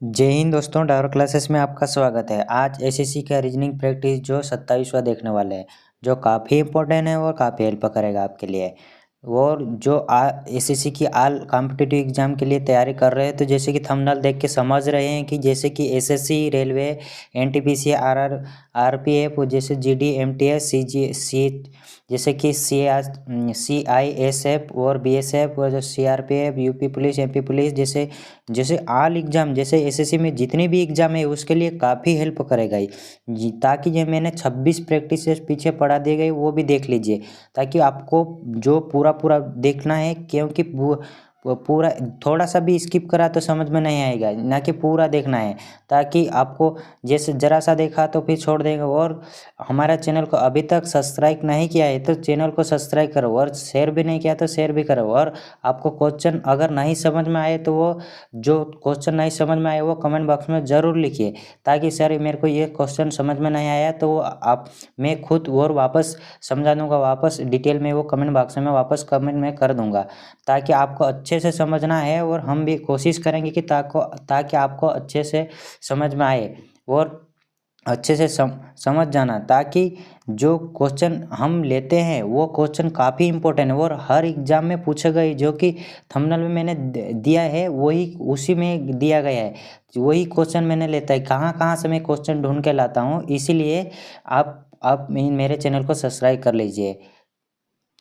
जय हिंद दोस्तों, डावर क्लासेस में आपका स्वागत है। आज एसएससी का रीजनिंग प्रैक्टिस जो 27वां देखने वाले हैं, जो काफ़ी इंपॉर्टेंट है और काफ़ी हेल्प करेगा आपके लिए। और जो एसएससी की आल कॉम्पिटिटिव एग्जाम के लिए तैयारी कर रहे हैं, तो जैसे कि थंबनेल देख के समझ रहे हैं कि जैसे कि SSC, railway, NTPC, RR, RPF, जैसे जीडी, एमटीएस, सीजी, जैसे कि सीआईएसएफ और बीएसएफ, और जो CRPF, UP police, MP police, जैसे जैसे आल एग्ज़ाम, जैसे एसएससी में जितनी भी एग्ज़ाम है उसके लिए काफ़ी हेल्प करेगा ये। ताकि ये मैंने 26 प्रैक्टिस पीछे पढ़ा दिए गए, वो भी देख लीजिए, ताकि आपको जो पूरा पूरा देखना है, क्योंकि वो पूरा थोड़ा सा भी स्किप करा तो समझ में नहीं आएगा, ना कि पूरा देखना है। ताकि आपको जैसे ज़रा सा देखा तो फिर छोड़ देंगे। और हमारा चैनल को अभी तक सब्सक्राइब नहीं किया है तो चैनल को सब्सक्राइब करो, और शेयर भी नहीं किया तो शेयर भी करो। और आपको क्वेश्चन अगर नहीं समझ में आए तो वो जो क्वेश्चन नहीं समझ में आए वो कमेंट बॉक्स में ज़रूर लिखिए, ताकि सर मेरे को ये क्वेश्चन समझ में नहीं आया तो आप मैं खुद और वापस समझा दूंगा, वापस डिटेल में वो कमेंट बॉक्स में वापस कमेंट में कर दूंगा, ताकि आपको अच्छे से समझना है। और हम भी कोशिश करेंगे कि ताकि आपको अच्छे से समझ में आए और अच्छे से समझ जाना, ताकि जो क्वेश्चन हम लेते हैं वो क्वेश्चन काफ़ी इंपॉर्टेंट है और हर एग्ज़ाम में पूछा गया, जो कि थंबनेल में मैंने दिया है वही उसी में दिया गया है, वही क्वेश्चन मैंने लेता है। कहाँ कहाँ से मैं क्वेश्चन ढूंढ के लाता हूँ, इसीलिए आप मेरे चैनल को सब्सक्राइब कर लीजिए।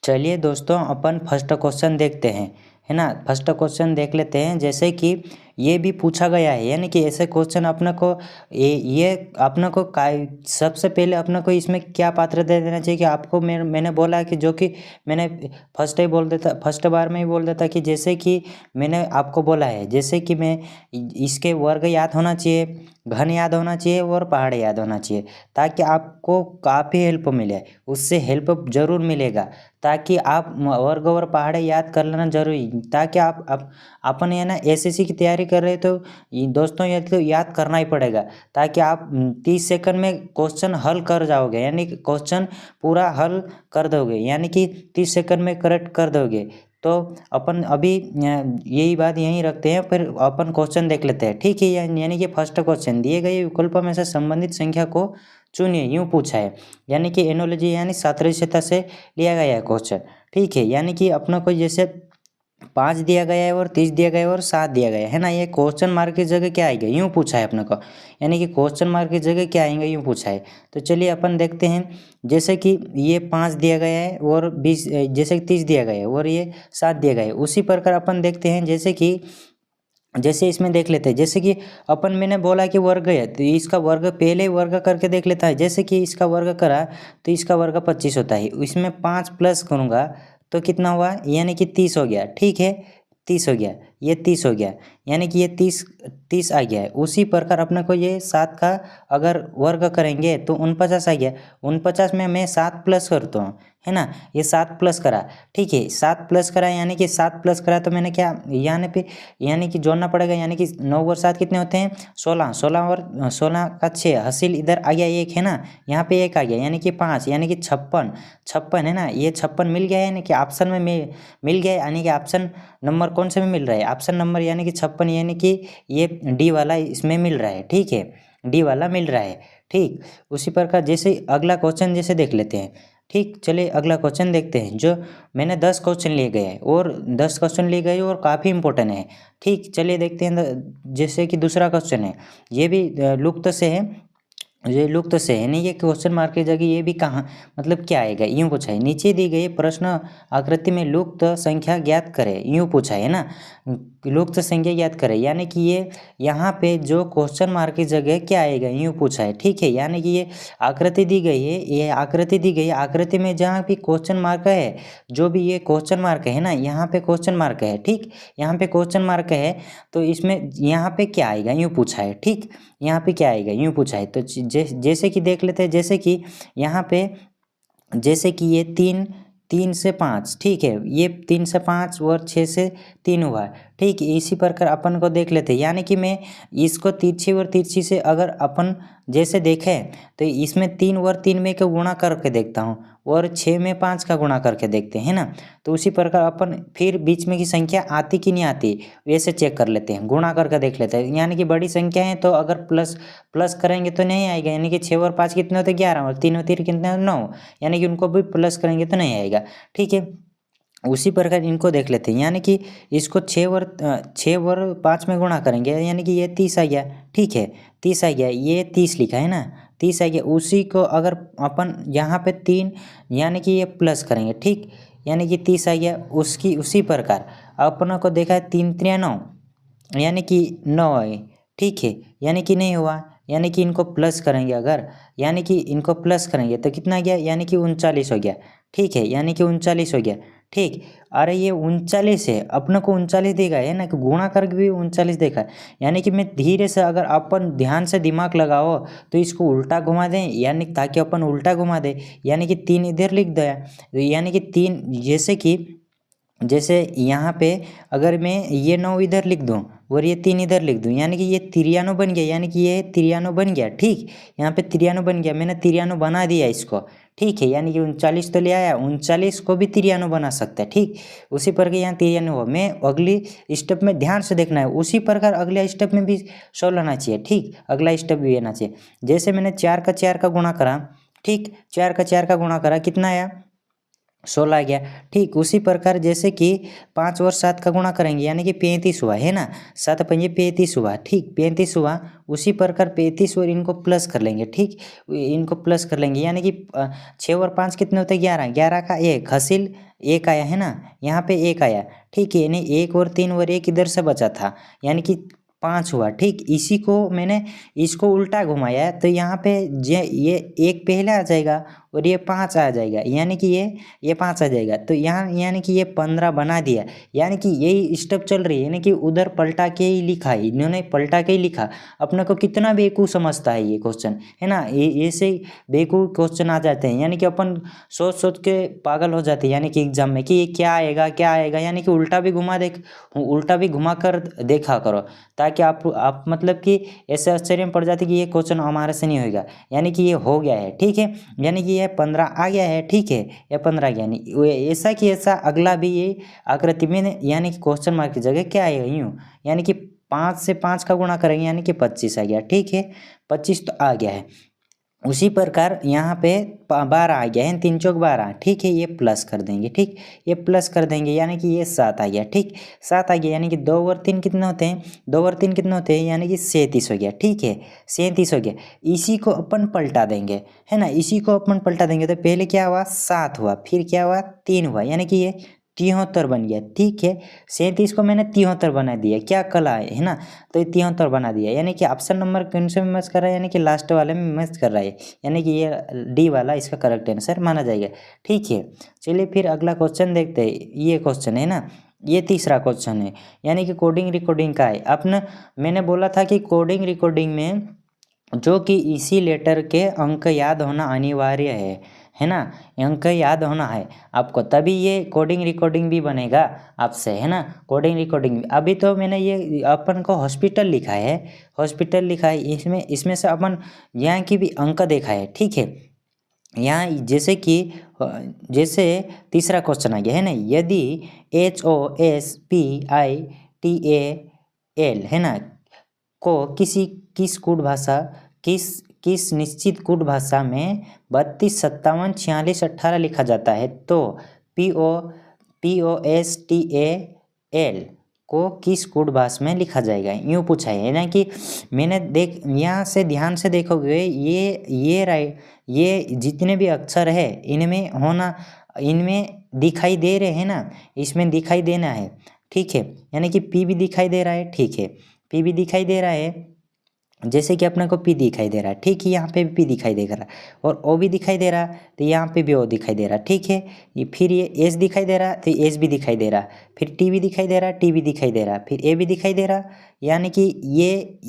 चलिए दोस्तों, अपन फर्स्ट क्वेश्चन देखते हैं, है ना। फर्स्ट क्वेश्चन देख लेते हैं। जैसे कि ये भी पूछा गया है, यानी कि ऐसे क्वेश्चन अपने को ये अपने को सबसे पहले अपने को इसमें क्या पात्र दे देना चाहिए कि आपको मैंने बोला कि जो कि मैंने फर्स्ट बार में ही बोल देता कि जैसे कि मैंने आपको बोला है, जैसे कि मैं इसके वर्ग याद होना चाहिए, घन याद होना चाहिए और पहाड़ याद होना चाहिए, ताकि आपको काफ़ी हेल्प मिले। उससे हेल्प ज़रूर मिलेगा, ताकि आप वर्ग और पहाड़े याद कर लेना जरूरी, ताकि आप अपन ये ना एसएससी की तैयारी कर रहे तो दोस्तों ये तो याद करना ही पड़ेगा, ताकि आप 30 सेकंड में क्वेश्चन हल कर जाओगे, यानी कि क्वेश्चन पूरा हल कर दोगे, यानी कि 30 सेकंड में करेक्ट कर दोगे। तो अपन अभी यही बात यहीं रखते हैं, फिर अपन क्वेश्चन देख लेते हैं, ठीक है। यानी कि फर्स्ट क्वेश्चन, दिए गए विकल्पों में से संबंधित संख्या को चुनिए, यूँ पूछा है। यानी कि एनोलॉजी यानी सादृश्यता से लिया गया है क्वेश्चन, ठीक है। यानी कि अपना को जैसे 5 दिया गया है और 30 दिया गया है और 7 दिया गया है ना, ये क्वेश्चन मार्क की जगह क्या आएगा, यूँ पूछा है अपने को। यानी कि क्वेश्चन मार्क की जगह क्या आएंगे, यूँ पूछा है। तो चलिए अपन देखते हैं। जैसे कि ये 5 दिया गया है और 20, जैसे कि 30 दिया गया है और ये 7 दिया गया है, उसी प्रकार अपन देखते हैं। जैसे इसमें देख लेते हैं, जैसे कि अपन मैंने बोला कि वर्ग है, तो इसका वर्ग पहले वर्ग करके देख लेता है। जैसे कि इसका वर्ग करा तो इसका वर्ग 25 होता है, इसमें 5 प्लस करूँगा तो कितना हुआ, यानी कि 30 हो गया, ठीक है। 30 हो गया, ये 30 हो गया, यानी कि ये 30 आ गया है। उसी प्रकार अपने को ये 7 का अगर वर्ग करेंगे तो 49 आ गया। 49 में मैं 7 प्लस करता हूँ, है ना। ये 7 प्लस करा, ठीक है, 7 प्लस करा, यानी कि 7 प्लस करा तो मैंने क्या यहाँ पे यानी कि जोड़ना पड़ेगा। यानी कि 9 और 7 कितने होते हैं, 16। 16 और 16 का 6 हासिल, इधर आ गया एक, है ना, यहाँ पे एक आ गया, यानी कि 5, यानी कि 56। 56 है ना, ये 56 मिल गया है, यानी कि ऑप्शन में मिल गया है, यानी कि ऑप्शन नंबर कौन से में मिल रहा है, ऑप्शन नंबर यानी कि 56, यानी कि ये डी वाला इसमें मिल रहा है, ठीक है, डी वाला मिल रहा है, ठीक। उसी प्रकार जैसे अगला क्वेश्चन जैसे देख लेते हैं, ठीक। चलिए अगला क्वेश्चन देखते हैं। जो मैंने 10 क्वेश्चन लिए गए और 10 क्वेश्चन लिए गए और काफ़ी इंपॉर्टेंट है, ठीक। चलिए देखते हैं। जैसे कि दूसरा क्वेश्चन है, ये भी लुप्त से है, ये लुप्त से है नहीं, ये क्वेश्चन मार्क की जगह ये भी कहाँ मतलब क्या आएगा, यूँ पूछा है। नीचे दी गई प्रश्न आकृति में लुप्त संख्या ज्ञात करें, यूँ पूछा है ना, लुप्त संख्या ज्ञात करें, यानी कि ये यहाँ पे जो क्वेश्चन मार्क की जगह क्या आएगा, यूँ पूछा है, ठीक है। यानी कि ये आकृति दी गई है, ये आकृति दी गई है, आकृति में जहाँ भी क्वेश्चन मार्क है, जो भी ये क्वेश्चन मार्क है ना, यहाँ पे क्वेश्चन मार्क है, ठीक, यहाँ पे क्वेश्चन मार्क है, तो इसमें यहाँ पे क्या आएगा, यूँ पूछा है, ठीक। यहाँ पे क्या आएगा, यूँ पूछा है। तो जैसे कि देख लेते हैं। जैसे कि यहाँ पे जैसे कि ये 3 से 5, ठीक है, ये 3 से 5 और 6 से 3 हुआ, ठीक, इसी प्रकार अपन को देख लेते हैं, यानी कि मैं इसको तिरछी और तिरछी से अगर अपन जैसे देखें तो इसमें 3 और 3 में को गुणा करके देखता हूँ और 6 में 5 का गुणा करके देखते हैं ना। तो उसी प्रकार अपन फिर बीच में की संख्या आती कि नहीं आती वैसे चेक कर लेते हैं, गुणा करके देख लेते हैं। यानी कि बड़ी संख्या है तो अगर प्लस प्लस करेंगे तो नहीं आएगा, यानी कि 6 और 5 कितने होते 11 और 3 और 3 कितने 9, यानी कि उनको भी प्लस करेंगे तो नहीं आएगा। ठीक है, उसी प्रकार इनको देख लेते हैं, यानी कि इसको 6 और 5 में गुणा करेंगे यानी कि ये 30 आ गया। ठीक है, 30 आ गया, ये 30 लिखा है ना, 30 आ गया। उसी को अगर अपन यहाँ पे 3 यानी कि ये प्लस करेंगे, ठीक, यानी कि 30 आ गया। उसकी उसी प्रकार अपनों को देखा है 3 3 9 यानी कि 9 है। ठीक है, यानी कि नहीं हुआ, यानी कि इनको प्लस करेंगे अगर, यानी कि इनको प्लस करेंगे तो कितना गया, यानी कि 39 हो गया। ठीक है, यानी कि 39 हो गया। ठीक, अरे ये 39 है, अपने को 39 देगा है ना, कि गुणा करके भी 39 देखा। यानी कि मैं धीरे से अगर अपन ध्यान से दिमाग लगाओ तो इसको उल्टा घुमा दें, यानी ताकि अपन उल्टा घुमा दें, यानी कि 3 इधर लिख दिया, यानी कि 3 जैसे यहाँ पे अगर मैं ये 9 इधर लिख दूँ और ये 3 इधर लिख दूँ, यानी कि ये 93 बन गया, यानी कि ये 93 बन गया। ठीक, यहाँ पे 93 बन गया, मैंने 93 बना दिया इसको। ठीक है, यानी कि 39 तो ले आया, 39 को भी 93 बना सकता है। ठीक, उसी प्रकार यहाँ 93 हुआ। मैं अगली स्टेप में ध्यान से देखना है, उसी प्रकार अगले स्टेप में भी 100 लाना चाहिए। ठीक, अगला स्टेप भी लेना चाहिए। जैसे मैंने 4 का 4 का गुणा करा, ठीक, 4 का 4 का गुणा करा, कितना आया 16 आ गया। ठीक, उसी प्रकार जैसे कि 5 और 7 का गुणा करेंगे यानी कि 35 हुआ है ना, 7 पंजे 35 हुआ। ठीक, 35 हुआ। उसी प्रकार 35 और इनको प्लस कर लेंगे। ठीक, इनको प्लस कर लेंगे यानी कि 6 और 5 कितने होते हैं 11, 11 का 1 हासिल 1 आया है ना, यहाँ पे 1 आया। ठीक है, यानी 1 और 3 और 1 इधर से बचा था, यानी कि 5 हुआ। ठीक, इसी को मैंने इसको उल्टा घुमाया तो यहाँ पे ये 1 पहले आ जाएगा और ये 5 आ जाएगा, यानी कि ये 5 आ जाएगा। तो यहाँ यानी कि ये 15 बना दिया, यानी कि यही स्टेप चल रही है, यानी कि उधर पलटा के ही लिखा है, इन्होंने पलटा के ही लिखा। अपने को कितना बेवकूफ़ समझता है ये क्वेश्चन, है ना, ये ऐसे बेवकूफ़ क्वेश्चन आ जाते हैं, यानी कि अपन सोच सोच के पागल हो जाते हैं, यानी कि एग्जाम में कि ये क्या आएगा क्या आएगा, यानी कि उल्टा भी घुमा कर देखा करो, ताकि आप मतलब कि ऐसे आश्चर्य में पड़ जाते कि ये क्वेश्चन हमारे से नहीं होगा, यानी कि ये हो गया है। ठीक है, यानी कि यह 15 आ गया है। ठीक है, यह 15 आ गया, यानी ऐसा कि ऐसा अगला भी ये आकृति में, यानी कि क्वेश्चन मार्क की जगह क्या आएगा यूँ, यानी कि 5 से 5 का गुणा करेंगे यानी कि 25 आ गया। ठीक है, 25 तो आ गया है। उसी प्रकार यहाँ पे 12 आ गया है, 3 चौक 12। ठीक है, ये प्लस कर देंगे। ठीक, ये प्लस कर देंगे यानी कि ये 7 आ गया। ठीक, 7 आ गया, यानी कि 2 और 3 कितने होते हैं, 2 और 3 कितने होते हैं, यानी कि 37 हो गया। ठीक है, 37 हो गया। इसी को अपन पलटा देंगे, है ना, इसी को अपन पलटा देंगे तो पहले क्या हुआ 7 हुआ, फिर क्या हुआ 3 हुआ, यानी कि ये 73 बन गया। ठीक है, 37 को मैंने 73 बना दिया, क्या कला है ना, तो ये 73 बना दिया, यानी कि ऑप्शन नंबर कौन से में मैच कर रहा है, यानी कि लास्ट वाले में मैच कर रहा है, यानी कि ये डी वाला इसका करेक्ट आंसर माना जाएगा। ठीक है, चलिए फिर अगला क्वेश्चन देखते हैं। ये क्वेश्चन है ना, ये तीसरा क्वेश्चन है, यानी कि कोडिंग रिकॉर्डिंग का है। अपने मैंने बोला था कि कोडिंग रिकॉर्डिंग में जो कि इसी लेटर के अंक याद होना अनिवार्य है ना, अंक याद होना है आपको, तभी ये कोडिंग रिकॉर्डिंग भी बनेगा आपसे, है ना। कोडिंग रिकॉर्डिंग अभी तो मैंने ये अपन को हॉस्पिटल लिखा है, हॉस्पिटल लिखा है, इसमें से अपन यहाँ की भी अंक देखा है। ठीक है, यहाँ जैसे तीसरा क्वेश्चन आ गया है ना, यदि HOSPITAL है ना को किस निश्चित कूट भाषा में 32 57 46 18 लिखा जाता है, तो POSTAL को किस कूट भाषा में लिखा जाएगा, यूँ पूछा है ना। कि मैंने यहाँ से ध्यान से देखोगे ये जितने भी अक्षर है इनमें दिखाई दे रहे हैं ना, इसमें दिखाई देना है। ठीक है, यानी कि P भी दिखाई दे रहा है। ठीक है, P भी दिखाई दे रहा है, जैसे कि अपने को P दिखाई दे रहा है। ठीक है, यहाँ पे भी P दिखाई देगा और O भी दिखाई दे रहा है, तो यहाँ पे भी O दिखाई दे रहा है। ठीक है, फिर ये S दिखाई दे रहा है तो S भी दिखाई दे रहा है, फिर T भी दिखाई दे रहा है, T भी दिखाई दे रहा है, फिर A भी दिखाई दे रहा, यानी कि ये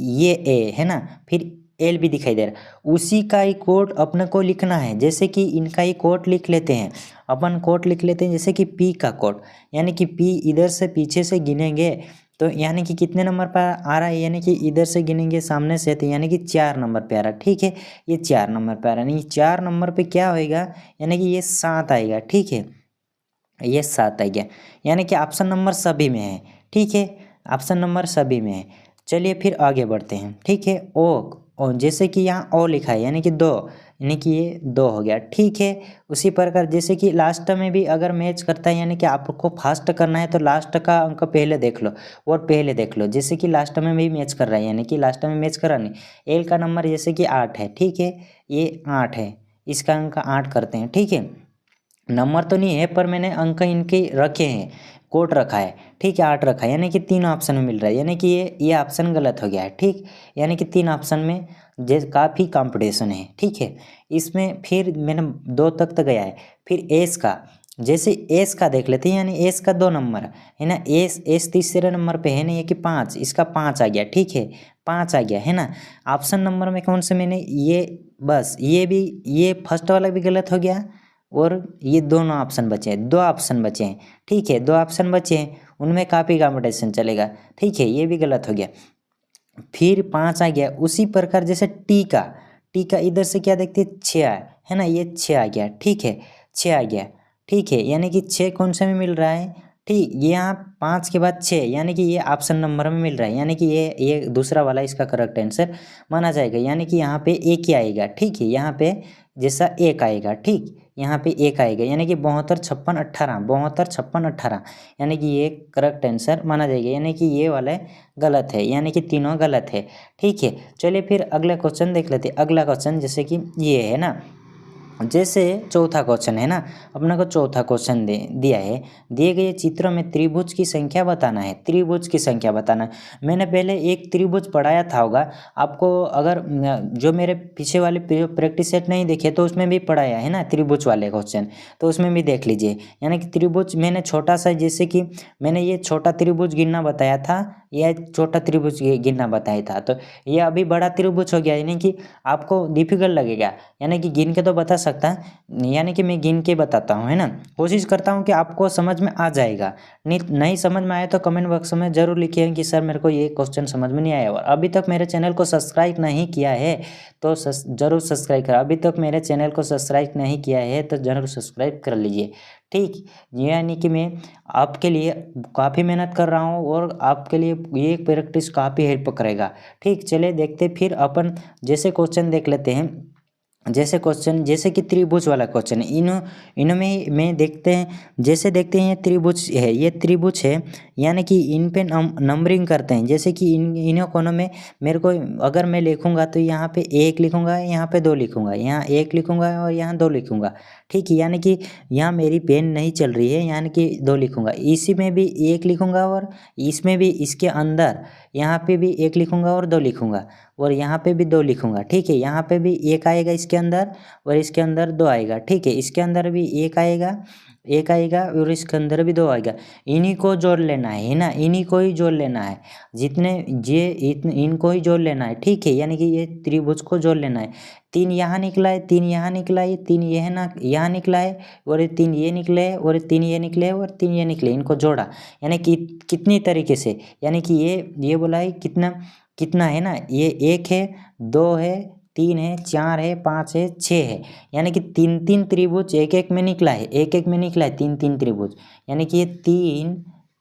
A है ना, फिर L भी दिखाई दे रहा। उसी का ही कोड अपने को लिखना है, जैसे कि इनका ही कोड लिख लेते हैं अपन, कोड लिख लेते हैं जैसे कि P का कोड, यानी कि P इधर से पीछे से गिनेंगे तो यानी कि कितने नंबर पर आ रहा है, यानी कि इधर से गिनेंगे सामने से तो यानी कि 4 नंबर पे आ रहा है। ठीक है, ये 4 नंबर पे आ रहा है, यानी 4 नंबर पे क्या होएगा, यानी कि ये 7 आएगा। ठीक है, ये 7 आ गया, यानी कि ऑप्शन नंबर सभी में है। ठीक है, ऑप्शन नंबर सभी में है। चलिए फिर आगे बढ़ते हैं। ठीक है, ओ जैसे कि यहाँ ओ लिखा है यानी कि 2, यानी कि ये 2 हो गया। ठीक है, उसी प्रकार जैसे कि लास्ट में भी अगर मैच करता है, यानी कि आपको फास्ट करना है तो लास्ट का अंक पहले देख लो और पहले देख लो। जैसे कि लास्ट में भी मैच कर रहा है, यानी कि लास्ट में मैच कर रहा नहीं। एल का नंबर जैसे कि 8 है। ठीक है, ये 8 है, इसका अंक 8 करते हैं। ठीक है, नंबर तो नहीं है पर मैंने अंक इनके रखे हैं, कोट रखा है। ठीक है, 8 रखा है, यानी कि 3 ऑप्शन में मिल रहा है, यानी कि ये ऑप्शन गलत हो गया है। ठीक, यानी कि 3 ऑप्शन में काफ़ी कंपटीशन है। ठीक है, इसमें फिर मैंने 2 तक गया है। फिर एस का, जैसे एस का देख लेते हैं, यानी एस का 2 नंबर है ना। एस तीसरे नंबर पे है ना, ये कि 5, इसका 5 आ गया। ठीक है, 5 आ गया है ना। ऑप्शन नंबर में कौन से मैंने ये, बस ये भी, ये फर्स्ट वाला भी गलत हो गया और ये दोनों ऑप्शन बचे हैं, 2 ऑप्शन बचे हैं। ठीक है, 2 ऑप्शन बचे हैं, उनमें काफ़ी कंपटीशन चलेगा। ठीक है, ये भी गलत हो गया। फिर 5 आ गया। उसी प्रकार जैसे टी का इधर से क्या देखते हैं, 6 है ना, ये 6 आ गया। ठीक है, 6 आ गया। ठीक है, यानी कि 6 कौन से में मिल रहा है, ठीक, ये यहाँ 5 के बाद 6, यानी कि ये ऑप्शन नंबर में मिल रहा है, यानी कि ये दूसरा वाला इसका करेक्ट आंसर माना जाएगा। यानी कि यहाँ पे एक ही आएगा। ठीक है, यहाँ पे जैसा एक आएगा। ठीक, यहाँ पे एक आएगा, यानी कि 72, 56, 18, 72, 56, 18, यानी कि ये करेक्ट आंसर माना जाएगा। यानी कि ये वाला गलत है, यानी कि तीनों गलत है। ठीक है, चलिए फिर अगला क्वेश्चन देख लेते हैं। अगला क्वेश्चन जैसे कि ये है ना, जैसे चौथा क्वेश्चन है ना, अपने को चौथा क्वेश्चन दिया है, दिए गए चित्र में त्रिभुज की संख्या बताना है। त्रिभुज की संख्या बताना है। मैंने पहले एक त्रिभुज पढ़ाया था होगा आपको, अगर जो मेरे पीछे वाले प्रैक्टिस सेट नहीं देखे तो उसमें भी पढ़ाया है ना त्रिभुज वाले क्वेश्चन, तो उसमें भी देख लीजिए। यानी कि त्रिभुज मैंने छोटा सा, जैसे कि मैंने ये छोटा त्रिभुज गिनना बताया था, यह छोटा त्रिभुज गिनना बताया था, तो ये अभी बड़ा त्रिभुज हो गया, यानी कि आपको डिफिकल्ट लगेगा, यानी कि गिन के तो बता सकता है, यानी कि मैं गिन के बताता हूँ है ना। कोशिश करता हूँ कि आपको समझ में आ जाएगा। नहीं समझ में आया तो कमेंट बॉक्स में ज़रूर लिखिए कि सर मेरे को ये क्वेश्चन समझ में नहीं आया। और अभी तक मेरे चैनल को सब्सक्राइब नहीं किया है तो ज़रूर सब्सक्राइब करें। अभी तक मेरे चैनल को सब्सक्राइब नहीं किया है तो ज़रूर सब्सक्राइब कर लीजिए। ठीक, यानी कि मैं आपके लिए काफ़ी मेहनत कर रहा हूँ और आपके लिए ये प्रैक्टिस काफ़ी हेल्प करेगा। ठीक, चलिए देखते फिर अपन जैसे क्वेश्चन देख लेते हैं। जैसे क्वेश्चन, जैसे कि त्रिभुज वाला क्वेश्चन है, इनमें में देखते हैं, जैसे देखते हैं ये त्रिभुज है, ये त्रिभुज है, यानी कि इन पे नंबरिंग करते हैं। जैसे कि इन कोनों में मेरे को, अगर मैं लिखूंगा तो यहाँ पे 1 लिखूंगा, यहाँ पे 2 लिखूंगा, यहाँ 1 लिखूंगा और यहाँ 2 लिखूंगा। ठीक है, यानी कि यहाँ मेरी पेन नहीं चल रही है, यानी कि 2 लिखूंगा, इसी में भी 1 लिखूंगा और इसमें भी, इसके अंदर यहाँ पे भी 1 लिखूंगा और 2 लिखूंगा और यहाँ पे भी 2 लिखूंगा। ठीक है, यहाँ पे भी 1 आएगा इसके अंदर और इसके अंदर 2 आएगा। ठीक है, इसके अंदर भी 1 आएगा, 1 आएगा और इसके अंदर भी 2 आएगा। इन्हीं को जोड़ लेना है ना, इन्हीं को ही जोड़ लेना है, जितने ये इनको ही जोड़ लेना है। ठीक है, यानी कि ये त्रिभुज को जोड़ लेना है। 3 यहाँ निकला है, 3 यहाँ निकला है, 3 यह ना यहाँ निकला है और 3 ये निकले है और 3 ये निकले और 3 ये निकले, इनको जोड़ा, यानी कि कितनी तरीके से, यानी कि ये बोला है कितना कितना है ना, ये 1 है, 2 है, 3 है, 4 है, 5 है, 6 है, यानी कि 3 त्रिभुज एक में निकला है, एक में निकला है 3 त्रिभुज, यानी कि ये 3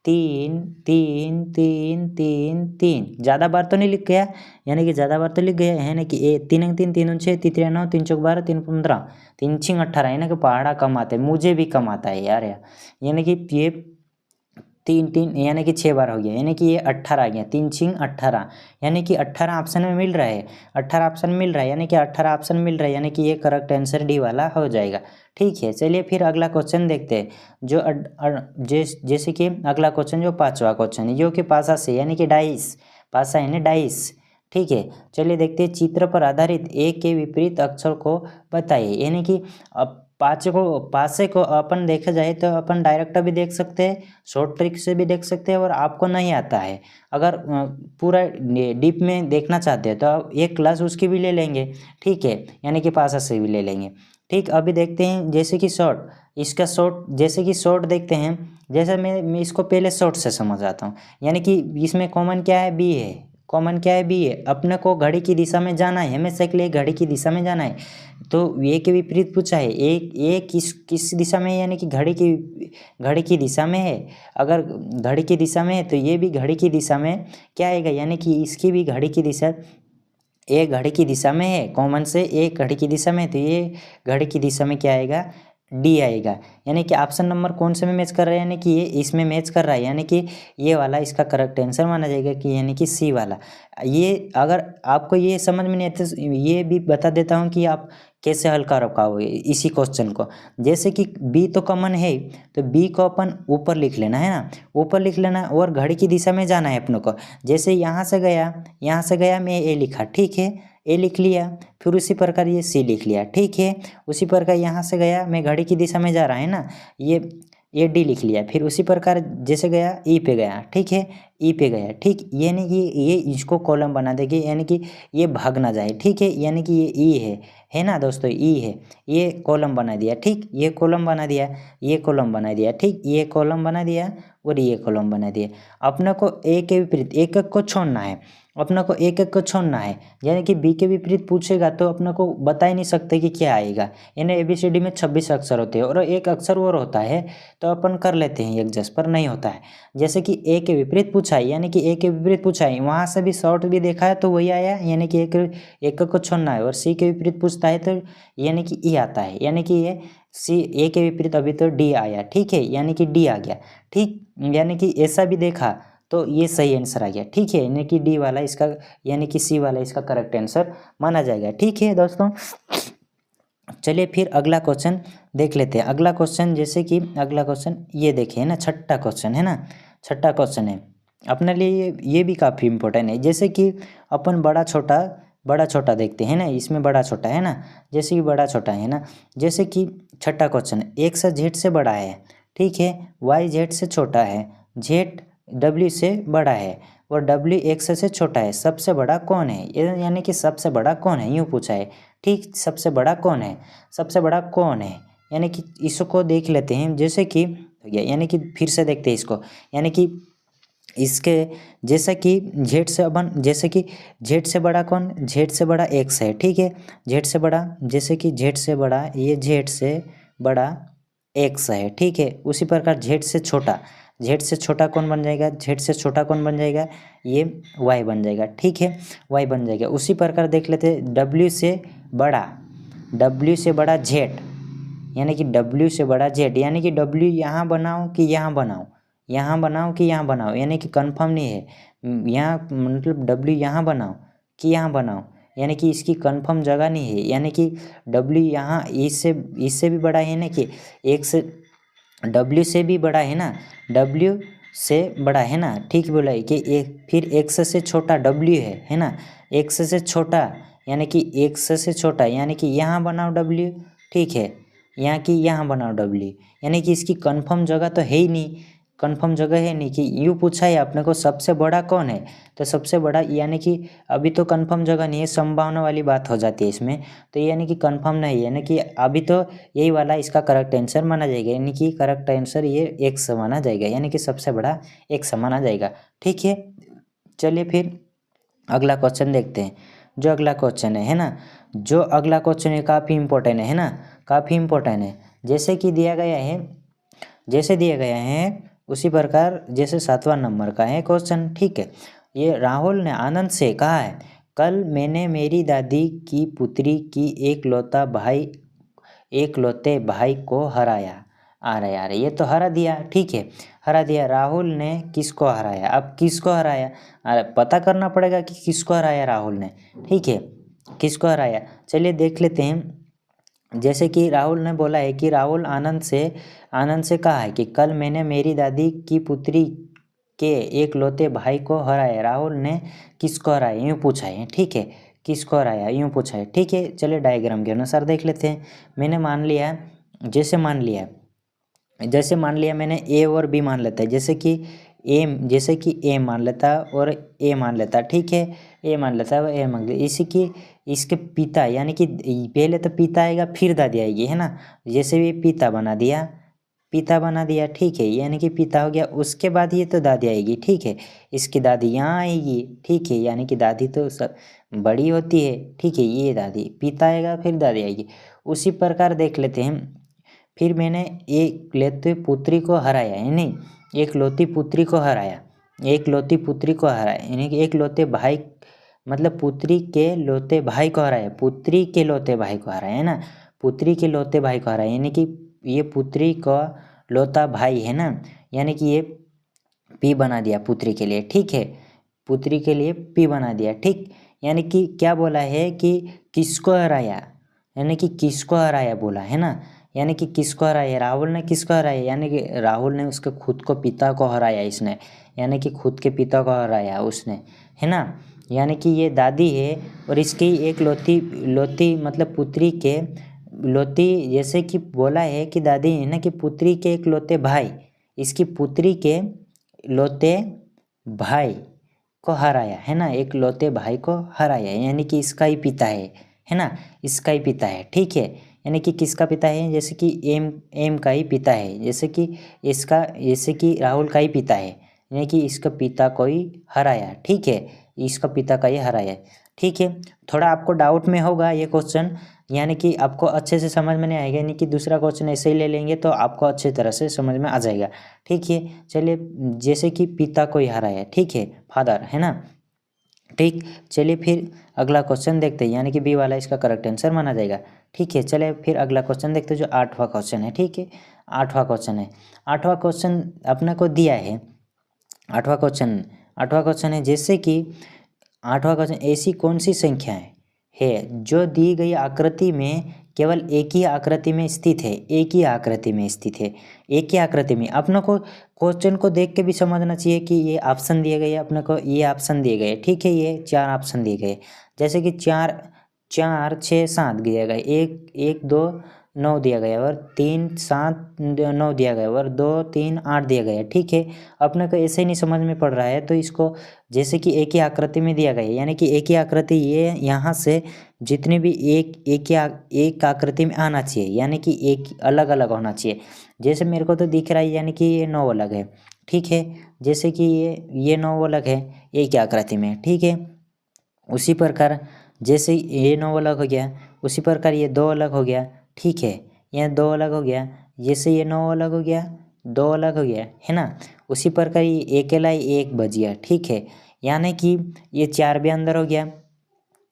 3 3 3 3 3 ज़्यादा बार तो नहीं लिख गया, यानी कि ज़्यादा बार तो लिख गया है ना कि 3 3 3 6 3 3 9 3 4 12 3 15 3 6 18, यानी कि पहाड़ा कम आता है, मुझे भी कम आता है यार, यानी कि ये 3 यानी कि 6 बार हो गया, यानी कि ये 18 आ गया, 3 6 18, यानी कि 18 ऑप्शन में मिल रहा है, 18 ऑप्शन मिल रहा है, यानी कि 18 ऑप्शन मिल रहा है, यानी कि ये करेक्ट आंसर डी वाला हो जाएगा। ठीक है, चलिए फिर अगला क्वेश्चन देखते हैं। जो जैसे कि अगला क्वेश्चन जो 5वां क्वेश्चन है, जो कि पासा से, यानी कि डाइस, पासा है ना डाइस। ठीक है, चलिए देखते हैं। चित्र पर आधारित एक के विपरीत अक्षर को बताइए, यानी कि अब पासे को अपन देखा जाए तो अपन डायरेक्ट भी देख सकते हैं, शॉर्ट ट्रिक से भी देख सकते हैं, और आपको नहीं आता है अगर पूरा डीप में देखना चाहते हैं तो एक क्लास उसकी भी ले लेंगे। ठीक है, यानी कि पासा से भी ले लेंगे। ठीक, अभी देखते हैं जैसे कि शॉर्ट, इसका शॉर्ट, जैसे कि शॉर्ट देखते हैं। जैसे मैं इसको पहले शॉर्ट से समझ आता हूँ। यानी कि इसमें कॉमन क्या है, बी है। कॉमन क्या है, बी है। अपने को घड़ी की दिशा में जाना है, हमेशा के लिए घड़ी की दिशा में जाना है। तो ए के विपरीत पूछा है, ए किस दिशा में है, यानी कि घड़ी की दिशा में है। अगर घड़ी की दिशा में है तो ये भी घड़ी की दिशा में क्या आएगा, यानी कि इसकी भी घड़ी की दिशा, ए घड़ी की दिशा में है, कॉमन से ए घड़ी की दिशा में है, तो ये घड़ी की दिशा में क्या आएगा, डी आएगा। यानी कि ऑप्शन नंबर कौन से में मैच कर रहा है, यानी कि ये इसमें मैच कर रहा है, यानी कि ये वाला इसका करेक्ट आंसर माना जाएगा, कि यानी कि सी वाला। ये अगर आपको ये समझ में नहीं आते तो ये भी बता देता हूँ कि आप कैसे हल कर पाओगे इसी क्वेश्चन को। जैसे कि बी तो कॉमन है, तो बी को अपन ऊपर लिख लेना है ना, ऊपर लिख लेना, और घड़ी की दिशा में जाना है अपनों को। जैसे यहाँ से गया मैं ए लिखा, ठीक है, ए लिख लिया। फिर उसी प्रकार ये सी लिख लिया, ठीक है। उसी प्रकार यहाँ से गया मैं घड़ी की दिशा में जा रहा है ना, ये डी लिख लिया। फिर उसी प्रकार जैसे गया ई पे गया, ठीक है, ई पे गया, ठीक। यानी कि ये इसको कॉलम बना देगी, यानी कि ये भाग ना जाए, ठीक है। यानी कि ये ई है ना दोस्तों, ई है। ये कॉलम बना दिया, ठीक, ये कॉलम बना दिया, ये कॉलम बना दिया, ठीक, ये कॉलम बना दिया और ये कॉलम बना दिया। अपने को ए के विपरीत एक एक को छोड़ना है, अपने को एक एक को छोड़ना है। यानी कि बी के विपरीत पूछेगा तो अपने को बता ही नहीं सकते कि क्या आएगा। यानी ABCD में 26 अक्षर होते हैं और एक अक्षर और होता है, तो अपन कर लेते हैं एडजस्ट, पर नहीं होता है। जैसे कि ए के विपरीत पूछा है, यानी कि ए के विपरीत पूछा है, वहाँ से भी शॉर्ट भी देखा है तो वही आया, यानी कि एक को छोड़ना है। और सी के विपरीत पूछता है तो यानी कि ई आता है, यानी कि ये सी, ए के विपरीत अभी तो डी आया, ठीक है, यानी कि डी आ गया, ठीक। यानी कि ऐसा भी देखा तो ये सही आंसर आ गया, ठीक है। यानी कि डी वाला इसका, यानी कि सी वाला इसका करेक्ट आंसर माना जाएगा, ठीक है दोस्तों। चलिए फिर अगला क्वेश्चन देख लेते हैं। अगला क्वेश्चन, जैसे कि अगला क्वेश्चन ये देखिए ना, छठा क्वेश्चन है ना, छठा क्वेश्चन है अपने लिए, ये भी काफ़ी इंपॉर्टेंट है। जैसे कि अपन बड़ा छोटा देखते हैं ना, इसमें बड़ा छोटा है ना, जैसे कि बड़ा छोटा है ना। जैसे कि छठा क्वेश्चन, एक्स जेड से बड़ा है, ठीक है, वाई जेड से छोटा है, जेड डब्ल्यू से बड़ा है और डब्ल्यू एक्स से छोटा है, सबसे बड़ा कौन है। यानी कि सबसे बड़ा कौन है, यूँ पूछा है, ठीक। सबसे बड़ा कौन है, सबसे बड़ा कौन है, यानी कि इसको देख लेते हैं। जैसे कि यानी कि फिर से देखते हैं इसको, यानी कि इसके जैसा कि जेड से अपन, जैसे कि जेड से बड़ा कौन, जेड से बड़ा एक्स है, ठीक है, जेड से बड़ा, जैसे कि जेड से बड़ा, ये जेड से बड़ा एक्स है, ठीक है। उसी प्रकार जेड से छोटा कौन बन जाएगा, जेड से छोटा कौन बन जाएगा, ये वाई बन जाएगा, ठीक है, वाई बन जाएगा। उसी प्रकार देख लेते हैं डब्ल्यू से बड़ा जेड, यानी कि डब्ल्यू से बड़ा जेड, यानी कि डब्ल्यू यहाँ बनाओ कि यहाँ बनाओ, यहाँ बनाओ कि यहाँ बनाओ, यानी कि कंफर्म नहीं है। यहाँ मतलब डब्ल्यू यहाँ बनाओ कि यहाँ बनाओ, यानी कि इसकी कंफर्म जगह नहीं है। यानी कि डब्ल्यू यहाँ इससे भी बड़ा है ना, कि एक से डब्ल्यू से भी बड़ा है ना, डब्ल्यू से बड़ा है ना, ठीक बोला है कि एक, फिर एक्स से छोटा डब्ल्यू है ना, एक्स से छोटा, यानी कि एक्स से छोटा, यानी कि यहाँ बनाओ डब्ल्यू, ठीक है, यहाँ की यहाँ बनाओ डब्ल्यू, यानी कि इसकी कंफर्म जगह तो है ही नहीं, कंफर्म जगह है नहीं। कि यूँ पूछा है आपने को सबसे बड़ा कौन है, तो सबसे बड़ा, यानी कि अभी तो कंफर्म जगह नहीं है, संभावना वाली बात हो जाती है इसमें, तो यानी कि कंफर्म नहीं है, यानी कि अभी तो यही वाला इसका करेक्ट आंसर माना जाएगा, यानी कि करेक्ट आंसर ये एक्स माना जाएगा, यानी कि सबसे बड़ा एक्स माना जाएगा, ठीक है। चलिए फिर अगला क्वेश्चन देखते हैं। जो अगला क्वेश्चन है ना, जो अगला क्वेश्चन है काफ़ी इंपॉर्टेंट है ना, काफ़ी इंपॉर्टेंट है। जैसे कि दिया गया है, जैसे दिया गया है उसी प्रकार जैसे 7वां नंबर का है क्वेश्चन, ठीक है। ये राहुल ने आनंद से कहा है, कल मैंने मेरी दादी की पुत्री की एकलौते भाई को हराया। आ रहा ये तो हरा दिया, ठीक है, हरा दिया। राहुल ने किसको हराया, अब किसको हराया, पता करना पड़ेगा कि किसको हराया राहुल ने, ठीक है, किसको हराया। चलिए देख लेते हैं। जैसे कि राहुल ने बोला है कि राहुल आनंद से कहा है कि कल मैंने मेरी दादी की पुत्री के एकलौते भाई को हराया। राहुल ने किसको हराया, यूँ पूछा है, ठीक है, किसको हराया यूँ पूछा है, ठीक है। चलिए डायग्राम के अनुसार देख लेते हैं। मैंने मान लिया, जैसे मान लिया मैंने ए और बी मान लेते हैं। जैसे कि एम, जैसे कि ए मान लेता और ए मान लेता, ठीक है, ए मान लेता और ए मान लेता, इसी की इसके पिता यानी कि पहले तो पिता आएगा फिर दादी आएगी, है ना। जैसे भी पिता बना दिया, पिता बना दिया, ठीक है, यानी कि पिता हो गया, उसके बाद ये तो दादी आएगी, ठीक है, इसकी दादी यहाँ आएगी, ठीक है, यानी कि दादी तो सब बड़ी होती है, ठीक है, ये दादी, पिता आएगा फिर दादी आएगी। उसी प्रकार देख लेते हैं, फिर मैंने एक लेते पुत्री को हराया, है नहीं, एक लौती पुत्री को हराया, एक लौती पुत्री को हराया, यानी कि एक लौते भाई, मतलब पुत्री के लौते भाई को हराया, पुत्री के लौते भाई को हराया, है ना, पुत्री के लौते भाई को हराया, यानी कि ये पुत्री का लौता भाई है ना, यानी कि ये पी बना दिया पुत्री के लिए, ठीक है, पुत्री के लिए पी बना दिया, ठीक। यानी कि क्या बोला है कि किसको हराया, यानी कि किसको हराया बोला है ना, यानी कि किसको हराया, राहुल ने किसको हराया, यानी कि राहुल ने उसके खुद को पिता को हराया इसने, यानी कि खुद के पिता को हराया उसने, है ना। यानी कि ये दादी है और इसकी एक लौती लौती मतलब पुत्री के लौती, जैसे कि बोला है कि दादी है ना कि पुत्री के एक लौते भाई, इसकी पुत्री के लौते भाई को हराया, है ना, एक लौते भाई को हराया, यानी कि इसका ही पिता है ना, इसका ही पिता है, ठीक है। यानी कि किसका पिता है, जैसे कि एम एम का ही पिता है, जैसे कि इसका, जैसे कि राहुल का ही पिता है, यानी कि इसका पिता को ही हराया, ठीक है, इसका पिता का ही हराया, ठीक है। थोड़ा आपको डाउट में होगा ये क्वेश्चन, यानी कि आपको अच्छे से समझ में नहीं आएगा, यानी कि दूसरा क्वेश्चन ऐसे ही ले लेंगे तो आपको अच्छी तरह से समझ में आ जाएगा, ठीक है। चलिए, जैसे कि पिता को ही हराया, ठीक है, फादर, है ना, ठीक। चलिए फिर अगला क्वेश्चन देखते हैं, यानी कि बी वाला इसका करेक्ट आंसर माना जाएगा, ठीक है। चलिए फिर अगला क्वेश्चन देखते हैं जो 8वां क्वेश्चन है, ठीक है, 8वां क्वेश्चन है, 8वां क्वेश्चन अपने को दिया है, 8वां क्वेश्चन है, जैसे कि 8वां क्वेश्चन, ऐसी कौन सी संख्या है जो दी गई आकृति में केवल एक ही आकृति में स्थित है, एक ही आकृति में स्थित है, एक ही आकृति में। अपनों को क्वेश्चन को देख के भी समझना चाहिए कि ये ऑप्शन दिए गए, अपने को ये ऑप्शन दिए गए, ठीक है, ये 4 ऑप्शन दिए गए, जैसे कि 4 4 6 7 दिया गया, 1 1 2 9 दिया गया और 3 7 9 दिया गया और 2 3 8 दिया गया, ठीक है। अपने को ऐसे ही नहीं समझ में पड़ रहा है तो इसको, जैसे कि एक ही आकृति में दिया गया, यानी कि एक ही आकृति, ये यहाँ से जितने भी एक आकृति में आना चाहिए, यानी कि एक अलग अलग होना चाहिए। जैसे मेरे को तो दिख रहा है, यानी कि ये 9 अलग है, ठीक है, जैसे कि ये 9 अलग है एक ही आकृति में, ठीक है। उसी प्रकार जैसे ये 9 अलग हो गया, उसी प्रकार ये 2 अलग हो गया, ठीक है, ये 2 अलग हो गया, जैसे ये 9 अलग हो गया, 2 अलग हो गया, है ना। उसी प्रकार ये अकेला ही 1 बच गया, ठीक है, यानी कि ये 4 भी अंदर हो गया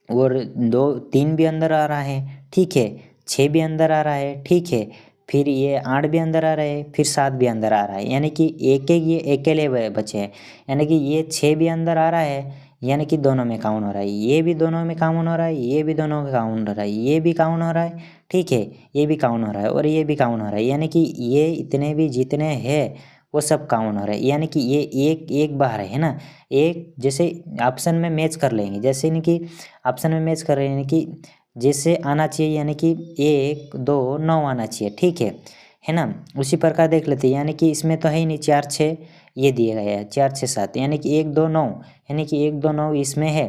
और 2 3 भी अंदर आ रहा है, ठीक है, 6 भी अंदर आ रहा है, ठीक है, फिर ये 8 भी अंदर आ रहा है, फिर 7 भी अंदर आ रहा है, यानी कि एक एक ये अकेले बचे हैं, यानी कि ये 6 भी अंदर आ रहा है, यानी कि दोनों में काउंट हो रहा है, ये भी दोनों में काउंट हो रहा है, ये भी दोनों में काउंट हो रहा है, ये भी काउंट हो रहा है, ठीक है, ये भी काउंट हो रहा है और ये भी काउंट हो रहा है, यानी कि ये इतने भी जितने हैं वो सब काउंट हो रहा है, यानी कि ये एक एक बार है ना, एक जैसे ऑप्शन में मैच कर लेंगे, जैसे नहीं कि ऑप्शन में मैच कर रहे हैं, यानी कि जैसे आना चाहिए, यानी कि 1 2 9 आना चाहिए, ठीक है ना। उसी प्रकार देख लेते हैं, यानी कि इसमें तो है ही नहीं, 4 6 ये दिए गए हैं, 4 6 7, यानी कि 1 2 9, यानी कि 1 2 9 इसमें है,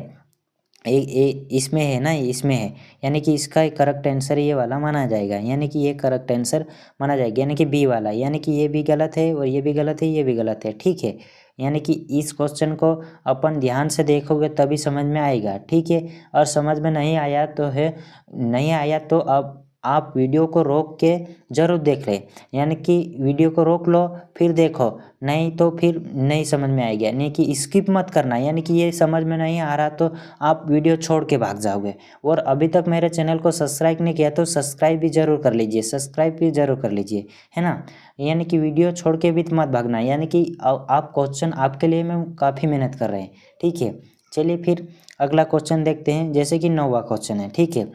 इसमें है ना, इसमें है, यानी कि इसका एक करेक्ट आंसर ये वाला माना जाएगा, यानी कि ये करेक्ट आंसर माना जाएगा, यानी कि बी वाला, यानी कि ये भी गलत है और ये भी गलत है, ये भी गलत है, ठीक है। यानी कि इस क्वेश्चन को अपन ध्यान से देखोगे तभी समझ में आएगा, ठीक है। और समझ में नहीं आया तो अब आप वीडियो को रोक के ज़रूर देख लें, यानी कि वीडियो को रोक लो फिर देखो, नहीं तो फिर नहीं समझ में आएगा, नहीं कि स्किप मत करना, यानी कि ये समझ में नहीं आ रहा तो आप वीडियो छोड़ के भाग जाओगे। और अभी तक मेरे चैनल को सब्सक्राइब नहीं किया तो सब्सक्राइब भी ज़रूर कर लीजिए, सब्सक्राइब भी ज़रूर कर लीजिए, है ना। यानी कि वीडियो छोड़ के भी मत भागना, यानी कि आप क्वेश्चन आपके लिए मैं काफ़ी मेहनत कर रहे हैं, ठीक है। चलिए फिर अगला क्वेश्चन देखते हैं, जैसे कि 9वां क्वेश्चन है, ठीक है।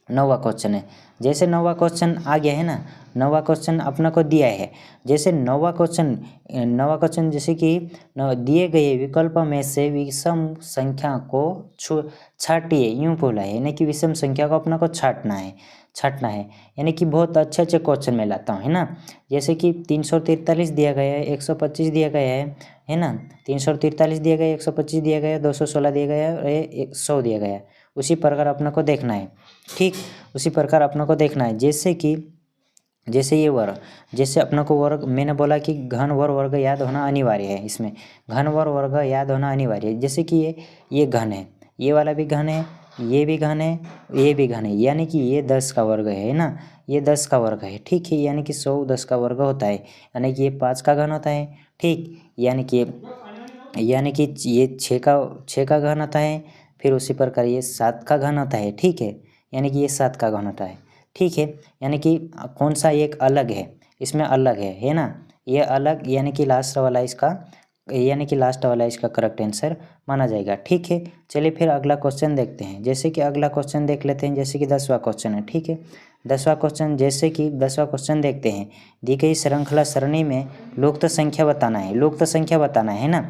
नौवा क्वेश्चन है। जैसे नौवा क्वेश्चन आ गया है ना, नौवा क्वेश्चन अपना को दिया है। जैसे नौवा क्वेश्चन जैसे कि दिए गए विकल्प में से विषम संख्या को छाटिए, यूँ बोला है, यानी कि विषम संख्या को अपना को छाटना है यानी कि बहुत अच्छे अच्छे क्वेश्चन में लाता हूँ, है ना। जैसे कि 343 दिया गया है, 125 दिया गया है ना। 343 दिया गया, 125 दिया गया, 216 दिया गया और 100 दिया गया। उसी प्रकार अपना को देखना है, ठीक। उसी प्रकार अपना को देखना है। जैसे ये वर्ग, जैसे अपना को वर्ग मैंने बोला कि घन वर्ग याद होना अनिवार्य है। इसमें घन वर्ग याद होना अनिवार्य है। जैसे कि ये घन है, ये वाला भी घन है, ये भी घन है, ये भी घन है, यानी कि ये 10 का वर्ग है ना, ये 10 का वर्ग है, ठीक है। यानी कि 100 10 का वर्ग होता है, यानी कि ये 5 का घन होता है, ठीक। यानी कि ये 6 का घन होता है। फिर उसी प्रकार ये 7 का घन होता है, ठीक है। यानी कि ये 7 का घन होता है, ठीक है। यानी कि कौन सा एक अलग है, इसमें अलग है ना, ये अलग, यानी कि लास्ट वाला इसका करेक्ट आंसर माना जाएगा, ठीक है। चलिए फिर अगला क्वेश्चन देखते हैं। जैसे कि अगला क्वेश्चन देख लेते हैं, जैसे कि 10वां क्वेश्चन है, ठीक है। 10वां क्वेश्चन, जैसे कि 10वां क्वेश्चन देखते हैं। दी गई श्रृंखला सरणी में लुप्त संख्या बताना है ना।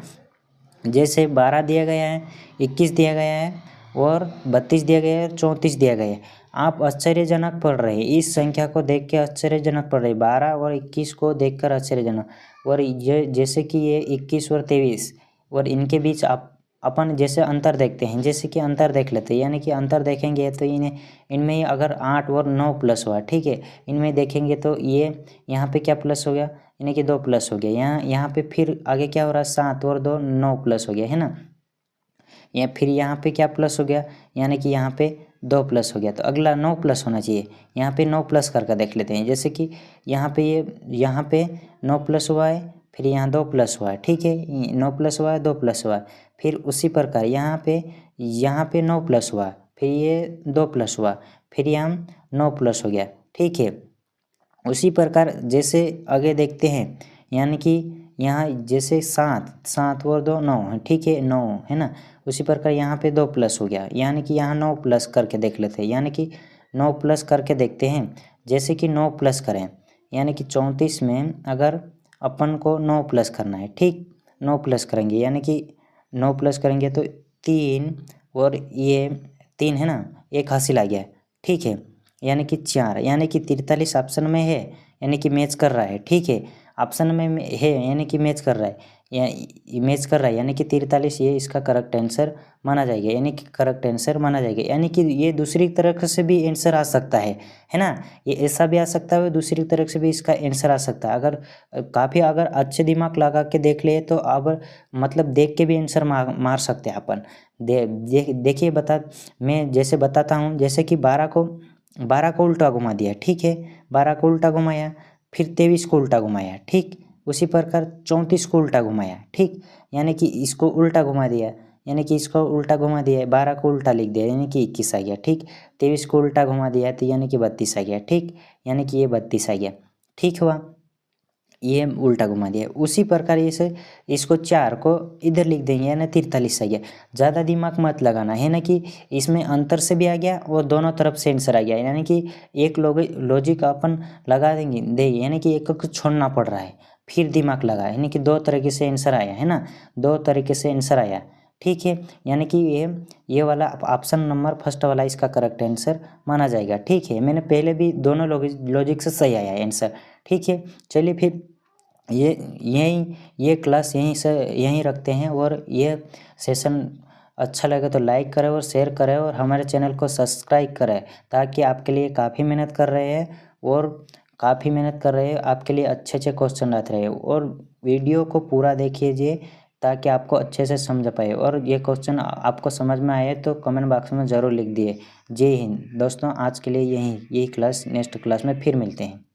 जैसे 12 दिया गया है, 21 दिया गया है और 32 दिया गया है और 34 दिया गया है। आप आश्चर्यजनक पढ़ रहे हैं, इस संख्या को देख के आश्चर्यजनक पढ़ रहे हैं, 12 और 21 को देखकर आश्चर्यजनक। और ये जैसे कि ये 21 और 23 और इनके बीच अपन जैसे अंतर देखते हैं, जैसे कि अंतर देख लेते हैं। यानी कि अंतर देखेंगे तो इनमें अगर 8 और 9 प्लस हुआ, ठीक है। इनमें देखेंगे तो ये यहाँ पे क्या प्लस हो गया, यानी कि 2 प्लस हो गया। यहाँ पे फिर आगे क्या हो रहा है, 7 और 2 9 प्लस हो गया, है ना। या फिर यहाँ पे क्या प्लस हो गया, यानी कि यहाँ पे 2 प्लस हो गया। तो अगला 9 प्लस होना चाहिए, यहाँ पे 9 प्लस करके देख लेते हैं। जैसे कि यहाँ पे 9 प्लस हुआ है, फिर यहाँ 2 प्लस हुआ है, ठीक है। 9 प्लस हुआ है, 2 प्लस हुआ है। फिर उसी प्रकार यहाँ पे 9 प्लस हुआ, फिर ये 2 प्लस हुआ, फिर यहाँ 9 प्लस हो गया, ठीक है। उसी प्रकार जैसे आगे देखते हैं, यानी कि यहाँ जैसे 7 और 2 9 है, ठीक है, 9 है ना। उसी प्रकार यहाँ पे 2 प्लस हो गया, यानी कि यहाँ 9 प्लस करके देख लेते हैं। यानी कि 9 प्लस करके देखते हैं। जैसे कि 9 प्लस करें, यानी कि 34 में अगर अपन को 9 प्लस करना है, ठीक। 9 प्लस करेंगे, यानी कि 9 प्लस करेंगे तो 3 और ये 3 है ना, एक हासिल आ गया, ठीक है। यानी कि 4, यानी कि 43 ऑप्शन में है, यानी कि मैच कर रहा है, ठीक है। ऑप्शन में है यानी कि मैच कर रहा है, यानी कि 43 ये इसका करेक्ट आंसर माना जाएगा, यानी कि करेक्ट आंसर माना जाएगा। यानी कि ये दूसरी तरह से भी आंसर आ सकता है ना। ये ऐसा भी आ सकता है, दूसरी तरह से भी इसका आंसर आ सकता है। अगर अच्छे दिमाग लगा के देख ले तो अब मतलब देख के भी आंसर मार सकते हैं अपन। देखिए मैं जैसे बताता हूँ। जैसे कि 12 को उल्टा घुमा दिया, ठीक है। 12 को उल्टा घुमाया, फिर 23 को उल्टा घुमाया, ठीक। उसी प्रकार 34 को उल्टा घुमाया, ठीक। यानी कि इसको उल्टा घुमा दिया, 12 को उल्टा लिख दिया, यानी कि 21 आ गया, ठीक। 23 को उल्टा घुमा दिया तो यानी कि 32 आ गया, ठीक। यानी कि ये 32 आ गया, ठीक हुआ। ये उल्टा घुमा दिया। उसी प्रकार इसको 4 को इधर लिख देंगे, यानी 43 आ गया। ज़्यादा दिमाग मत लगाना, है ना, कि इसमें अंतर से भी आ गया और दोनों तरफ से आंसर आ गया। यानी कि एक लॉजिक अपन लगा देंगे, यानी कि एक को छोड़ना पड़ रहा है, फिर दिमाग लगा, यानी कि 2 तरीके से आंसर आया, है ना, 2 तरीके से आंसर आया, ठीक है। यानी कि ये वाला ऑप्शन नंबर फर्स्ट वाला इसका करेक्ट आंसर माना जाएगा, ठीक है। मैंने पहले भी दोनों लॉजिक से सही आया आंसर, ठीक है। चलिए फिर ये क्लास यहीं रखते हैं। और ये सेशन अच्छा लगे तो लाइक करें और शेयर करें और हमारे चैनल को सब्सक्राइब करें, ताकि आपके लिए काफ़ी मेहनत कर रहे हैं आपके लिए अच्छे अच्छे क्वेश्चन आते रहे। और वीडियो को पूरा देखिए ताकि आपको अच्छे से समझ पाए। और ये क्वेश्चन आपको समझ में आए तो कमेंट बॉक्स में ज़रूर लिख दिए। जय हिंद दोस्तों, आज के लिए यही क्लास, नेक्स्ट क्लास में फिर मिलते हैं।